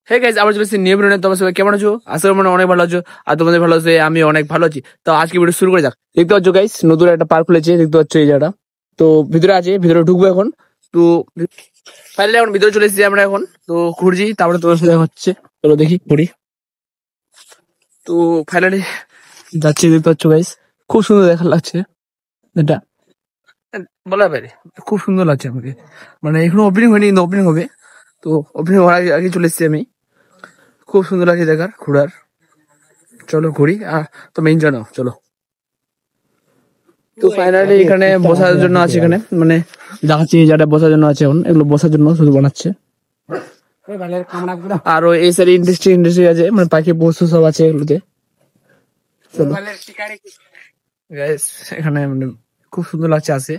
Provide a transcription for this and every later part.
Hey guys, আবার চলে এসেছি নিউ ভিডিও। তোমরা সবাই কেমন আছো? আশা করি মনে অনেক ভালো আছো, আর তোমাদের ভালো আছে, আমি অনেক ভালো আছি। তো আজকে ভিডিও শুরু করে যাক। দেখতে পাচ্ছ গাইস, নতুন একটা পার্ক খুলেছে, দেখতে পাচ্ছ এই জায়গাটা। তো ভিতরে আছে, ভিতরে ঢুকবো এখন। তো ফাইনালি এখন ভিতরে চলে এসেছি আমরা এখন। তো ঘুরছি, তারপরে তোমার সাথে দেখা হচ্ছে। চলো দেখি ঘুরি। তো ফাইনালি যাচ্ছি, দেখতে পাচ্ছ গাইস, খুব সুন্দর দেখার লাগছে এটা, বলা বাইরে খুব সুন্দর লাগছে আমাকে। মানে এখনো ওপেনিং হয়নি, কিন্তু ওপেনিং হবে। তো ওপেনিং হওয়ার আগে আগে চলে এসেছি আমি। খুব সুন্দর লাগছে দেখার, ঘোরার। চলো ঘুরি। তুমি এনজয় নাও, চলো। তো ফাইনালি এখানে বসার জন্য আছে, এখানে মানে দেখাচ্ছি যারা বসার জন্য আছে এখন, এগুলো বসার জন্য শুধু বানাচ্ছে। আর এই সাইড ইন্ডাস্ট্রি ইন্ডাস্ট্রি আছে, মানে পাখি পশু সব আছে এগুলোতে। চলো গাইস, এখানে মানে খুব সুন্দর লাগছে আসে,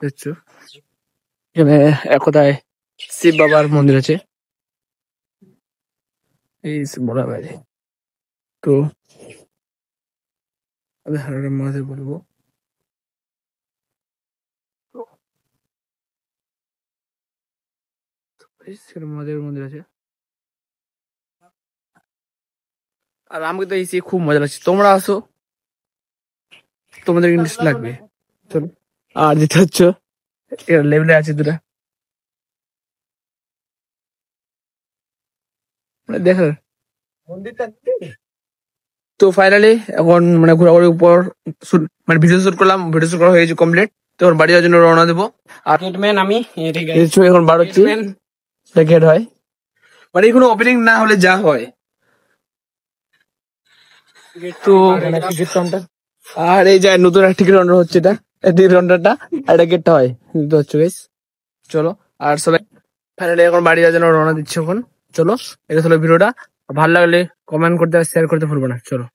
দেখছো। এখানে এক কথায় শিব বাবার মন্দির আছে, এই বড় বাইরে। তো আমি হারার মাঝে বলবো, সেখানে মহাদেবের মন্দির আছে। আর আমাকে তো এসে খুব মজা লাগছে, তোমরা আসো, তোমাদের ইন্টারেস্ট লাগবে। চলো। আর যেটা হচ্ছে লেভেলে আছে দুটা, মানে দেখার। তো ফাইনালি এখন মানে ঘোরাঘুরির উপর মানে ভিডিও শুট করলাম, ভিডিও শুট করা হয়েছে কমপ্লিট। তো এখন বাড়ি যাওয়ার জন্য রওনা দেবো। আর আমি এখন বার হচ্ছি, গেট হয় মানে এখনো ওপেনিং না হলে যা হয়। তো আর এই যে নতুন একটা টিকিট কাউন্টার হচ্ছে, এটা টিকিট কাউন্টারটা, আর এটা গেটটা হয়, বুঝতে পারছো গাইস। চলো। আর সবাই ফাইনালি এখন বাড়ি যাওয়ার জন্য রওনা দিচ্ছে এখন। চলো, এটা হলো ভিডিওটা। ভালো লাগলে কমেন্ট করতে আর শেয়ার করতে ভুলবো না। চলো।